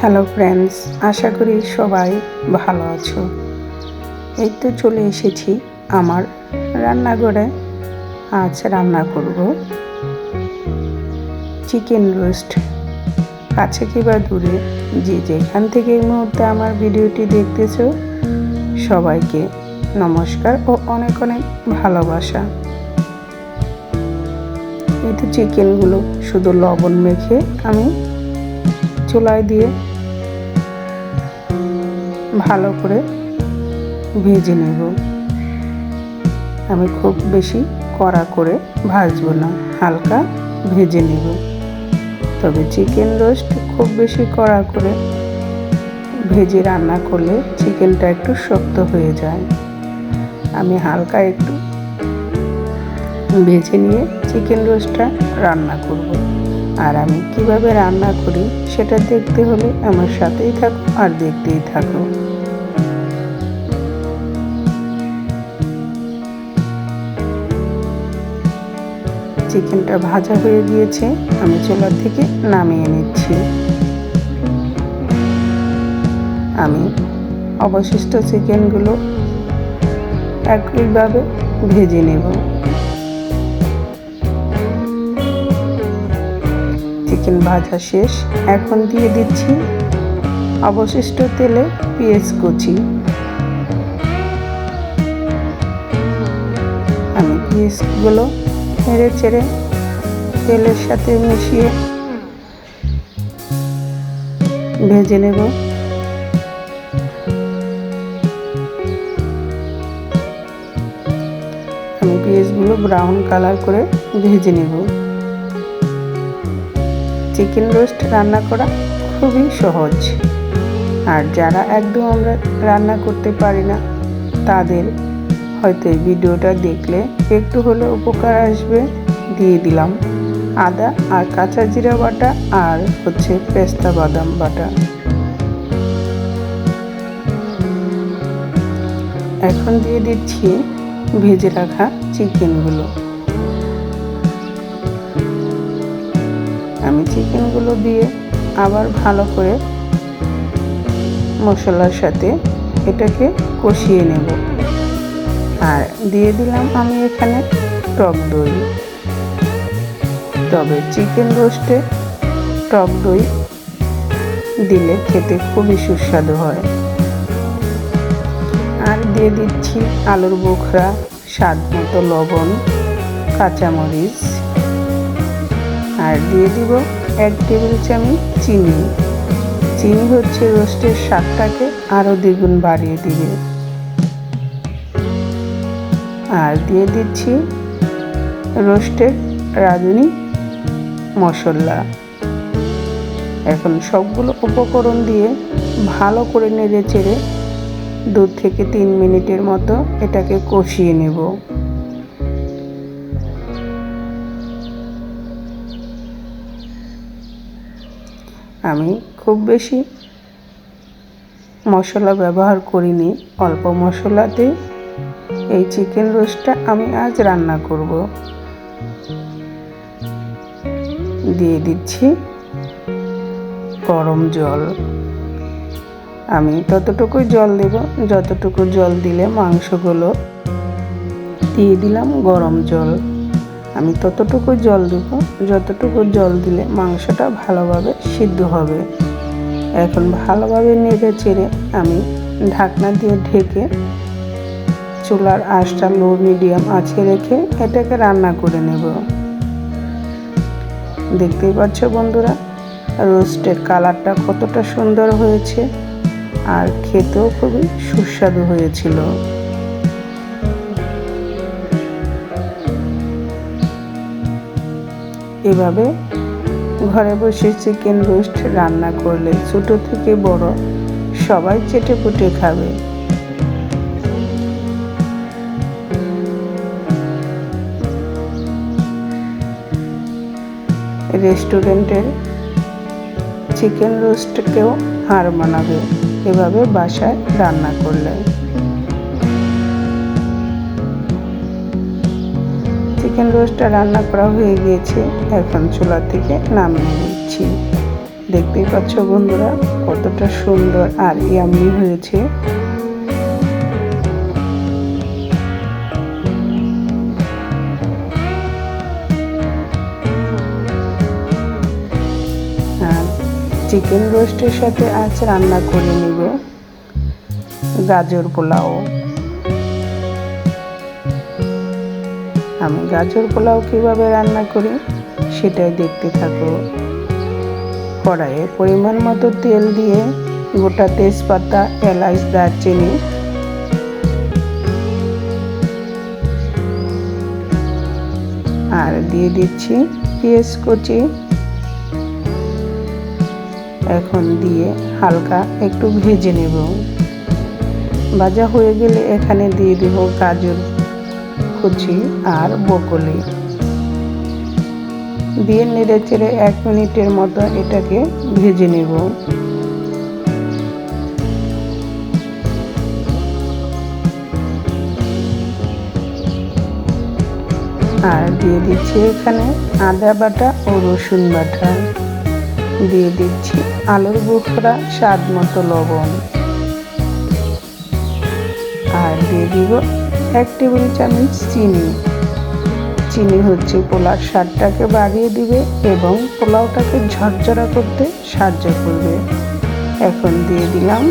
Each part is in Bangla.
হ্যালো ফ্রেন্ডস, আশা করি সবাই ভালো আছো। এই তো চলে এসেছি আমার রান্নাঘরে। আজ রান্না করব চিকেন রোস্ট। কাছে কিংবা দূরে যে যেখান থেকে এই মুহূর্তে আমার ভিডিওটি দেখতেছো, সবাইকে নমস্কার ও অনেক অনেক ভালোবাসা। এই তো চিকেনগুলো শুধু লবণ মেখে আমি চুলায় দিয়ে ভালো করে ভেজে নেব। আমি খুব বেশি কড়া করে ভাজবো না, হালকা ভেজে নেব। তবে চিকেন রোস্ট খুব বেশি কড়া করে ভেজে রান্না করলে চিকেনটা একটু শক্ত হয়ে যায়। আমি হালকা একটু ভেজে নিয়ে চিকেন রোস্টটা রান্না করব। আর আমি কিভাবে রান্না করি সেটা দেখতে হলে আমার সাথেই থাকো আর দেখতেই থাকো। চিকেনটা ভাজা হয়ে গিয়েছে, আমি চুলার থেকে নামিয়ে নিচ্ছি। আমি অবশিষ্ট চিকেনগুলো একইভাবে ভেজে নেব। চিকেন ভাজা শেষ, এখন দিয়ে দিচ্ছি অবশিষ্ট তেলে পেঁয়াজ কুচি। আমি পেঁয়াজগুলো নেড়ে চেড়ে তেলের সাথে মিশিয়ে ভেজে নেব। আমি পেঁয়াজগুলো ব্রাউন কালার করে ভেজে নেব। চিকেন রোস্ট রান্না করা খুবই সহজ, আর যারা একদম আমরা রান্না করতে পারি না তাদের হয়তো এই ভিডিওটা দেখলে একটু হলে উপকার আসবে। দিয়ে দিলাম আদা আর কাঁচা জিরা বাটা আর পেস্তা বাদাম বাটা। এখন দিয়ে দিচ্ছি ভেজে রাখা চিকেনগুলো। আমি চিকেনগুলো দিয়ে আবার ভালো করে মশলার সাথে এটাকে কষিয়ে নেব। আর দিয়ে দিলাম আমি এখানে টক দই। তবে চিকেন রোস্টে টক দই দিলে খেতে খুবই সুস্বাদু হয়। আর দিয়ে দিচ্ছি আলুর বোখরা, স্বাদ মতো লবণ, কাঁচামরিচ, আর দিয়ে দিব 1 টেবিল চামচ চিনি। চিনি রোস্টের স্বাদটাকে আরও দ্বিগুণ বাড়িয়ে দিবে। আর দিয়ে দিচ্ছি রোস্টের রাঁধুনি মশলা। এখন সবগুলো উপকরণ দিয়ে ভালো করে নেড়ে চেড়ে 2 থেকে 3 মিনিটের মতো এটাকে কষিয়ে নেব। আমি খুব বেশি মশলা ব্যবহার করিনি, অল্প মশলাতে এই চিকেন রোস্টটা আমি আজ রান্না করব। দিয়ে দিচ্ছি গরম জল। আমি ততটুকুই জল দেব যতটুকু জল দিলে মাংসগুলো। দিয়ে দিলাম গরম জল। আমি ততটুকু জল দেব যতটুকু জল দিলে মাংসটা ভালোভাবে সিদ্ধ হবে। এখন ভালোভাবে নেড়ে চেড়ে আমি ঢাকনা দিয়ে ঢেকে চুলার আঁচটা লো মিডিয়াম আঁচে রেখে এটাকে রান্না করে নেব। দেখতেই পাচ্ছ বন্ধুরা, রোস্টের কালারটা কতটা সুন্দর হয়েছে, আর খেতেও খুবই সুস্বাদু হয়েছিল। এভাবে ঘরে বসে চিকেন রোস্ট রান্না করলে ছোট থেকে বড় সবাই চেটেপুটে খাবে। রেস্টুরেন্টের চিকেন রোস্টকেও হার মানাবে এভাবে বাসায় রান্না করলে। চিকেন রোস্টটা রান্না করা হয়ে গিয়েছে, এখন চুলা থেকে নামিয়ে নিচ্ছি। দেখতেই পাচ্ছ বন্ধুরা কতটা সুন্দর আর ইয়াম্মি হয়েছে। চিকেন রোস্টের সাথে আজ রান্না করে নিব গাজর পোলাও। আমি গাজর পোলাও কিভাবে রান্না করি সেটাই দেখতে থাকো। কড়াইয়ে পরিমাণ মতো তেল দিয়ে গোটা তেজপাতা, এলাচ, দারচিনি আর দিয়ে দিচ্ছি পেঁয়াজ কুচি। এখন দিয়ে হালকা একটু ভেজে নেব। ভাজা হয়ে গেলে এখানে দিয়ে দেব গাজর কুচি আর ব্রকলি দিয়ে নেড়ে চেড়ে 1 মিনিটের মতো এটাকে ভেজে নেব। আর দিয়ে দিচ্ছি এখানে আদা বাটা ও রসুন বাটা, দিয়ে দিচ্ছি আলুর বোখরা, স্বাদ মতো লবণ, আর দিয়ে দিব 1 টেবিল চামচ চিনি। চিনি হচ্ছে পোলাওর স্বাদটাকে বাড়িয়ে দিবে এবং পোলাওটাকে ঝরঝরা করতে সাহায্য করবে। এখন দিয়ে দিলাম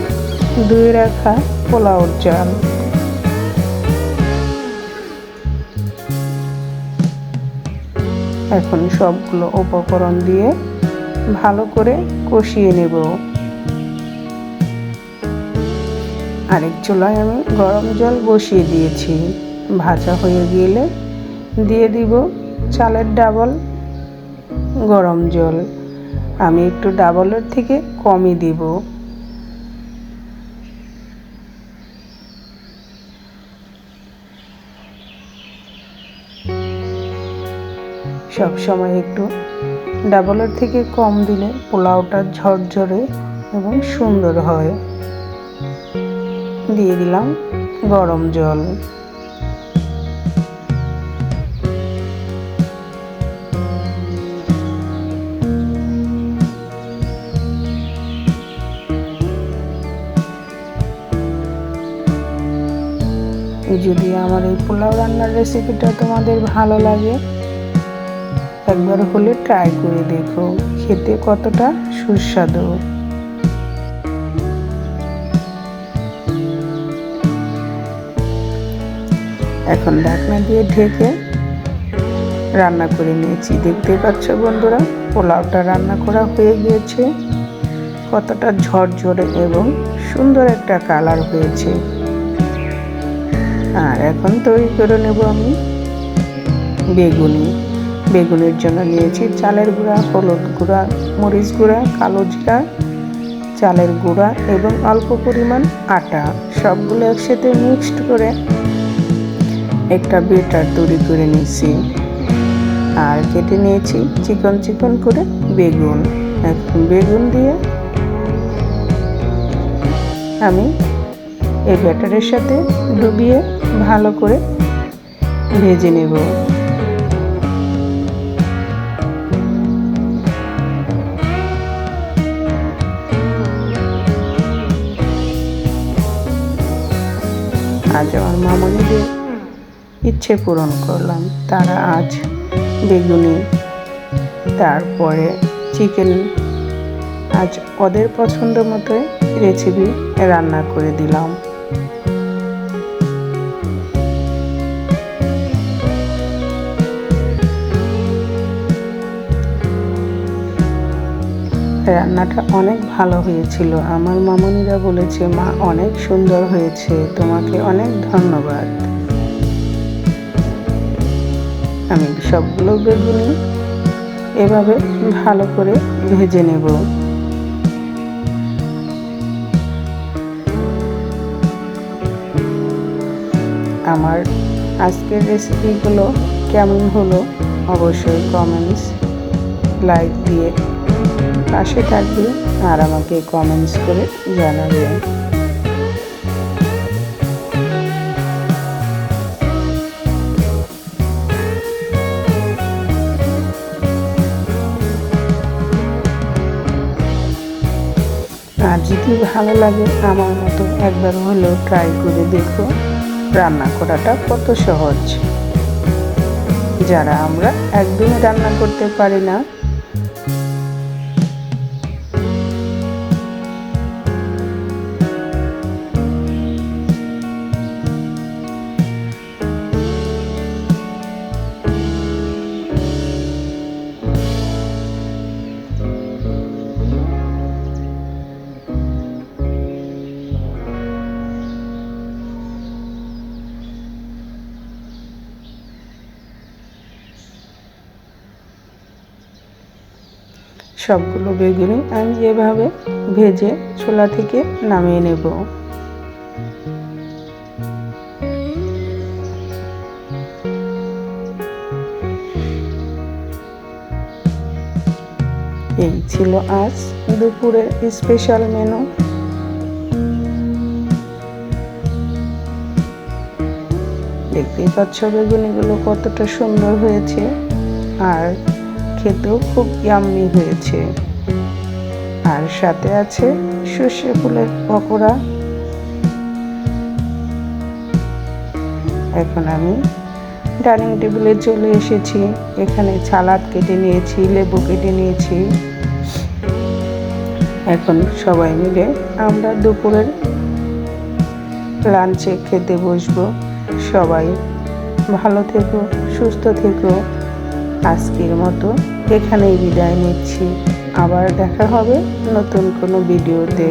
ধুয়ে রাখা পোলাওর চাল। এখন সবগুলো উপকরণ দিয়ে ভালো করে কষিয়ে নেব। আরেক চুলায় আমি গরম জল বসিয়ে দিয়েছি। ভাজা হয়ে গেলে দিয়ে দিব চালের ডাবল গরম জল। আমি একটু ডাবলের থেকে কমই দিব। সব সময় একটু ডাবলের থেকে কম দিলে পোলাওটা ঝরঝরে এবং সুন্দর হয়। দিয়ে দিলাম গরম জল। যদি আমার এই পোলাও রান্নার রেসিপিটা তোমাদের ভালো লাগে একবার হলে ট্রাই করে দেখো, খেতে কতটা সুস্বাদু। এখন ঢাকনা দিয়ে ঢেকে রান্না করে নিয়েছি। দেখতে পাচ্ছ বন্ধুরা পোলাওটা রান্না করা হয়ে গিয়েছে, কতটা ঝরঝরে এবং সুন্দর একটা কালার হয়েছে। আর এখন তৈরি করে নেব আমি বেগুনি। বেগুনের জন্য নিয়েছি চালের গুঁড়া, হলুদ গুঁড়া, মরিচ গুঁড়া, কালো জিরা, চালের গুঁড়া এবং অল্প পরিমাণ আটা। সবগুলো একসাথে মিক্সড করে একটা বেটার তৈরি করে নিয়েছি। আর কেটে নিয়েছি চিকন চিকন করে বেগুন। এখন বেগুন দিয়ে আমি এই ব্যাটারের সাথে ডুবিয়ে ভালো করে ভেজে নেব। আজ আমার মামনিদের ইচ্ছে পূরণ করলাম। তারা আজ বেগুনি তারপরে চিকেন আজ ওদের পছন্দ মতো রেসিপি রান্না করে দিলাম। রান্নাটা অনেক ভালো হয়েছিল। আমার মামনিরা বলেছে মা অনেক সুন্দর হয়েছে, তোমাকে অনেক ধন্যবাদ। আমি সবগুলো বেগুনি এভাবে ভালো করে ভেজে নেব। আমার আজকের রেসিপিগুলো কেমন হলো অবশ্যই কমেন্টস লাইক দিয়ে পাশে থাকবে আর আমাকে কমেন্টস করে জানাবে। আর যদি ভালো লাগে আমার মতো একবার হলেও ট্রাই করে দেখো, রান্না করাটা কত সহজ। যারা আমরা একদমই রান্না করতে পারি না, সবগুলো বেগুনি আমি এভাবে ভেজে চুলা থেকে নামিয়ে নেব। এই ছিল আজ দুপুরের স্পেশাল মেনু। দেখতেই পাচ্ছ বেগুনিগুলো কতটা সুন্দর হয়েছে, আর খেতেও খুব ইয়াম্মি হয়েছে। আর সাথে আছে সর্ষে ফুলের পকোড়া। এখন আমি ডাইনিং টেবিলে চলে এসেছি। এখানে সালাদ কেটে নিয়েছি, লেবু কেটে নিয়েছি। এখন সবাই মিলে আমরা দুপুরের লাঞ্চে খেতে বসবো। সবাই ভালো থেকো, সুস্থ থেকো। আজকের মতো এখানেই বিদায় নিচ্ছি। আবার দেখা হবে নতুন কোনো ভিডিওতে।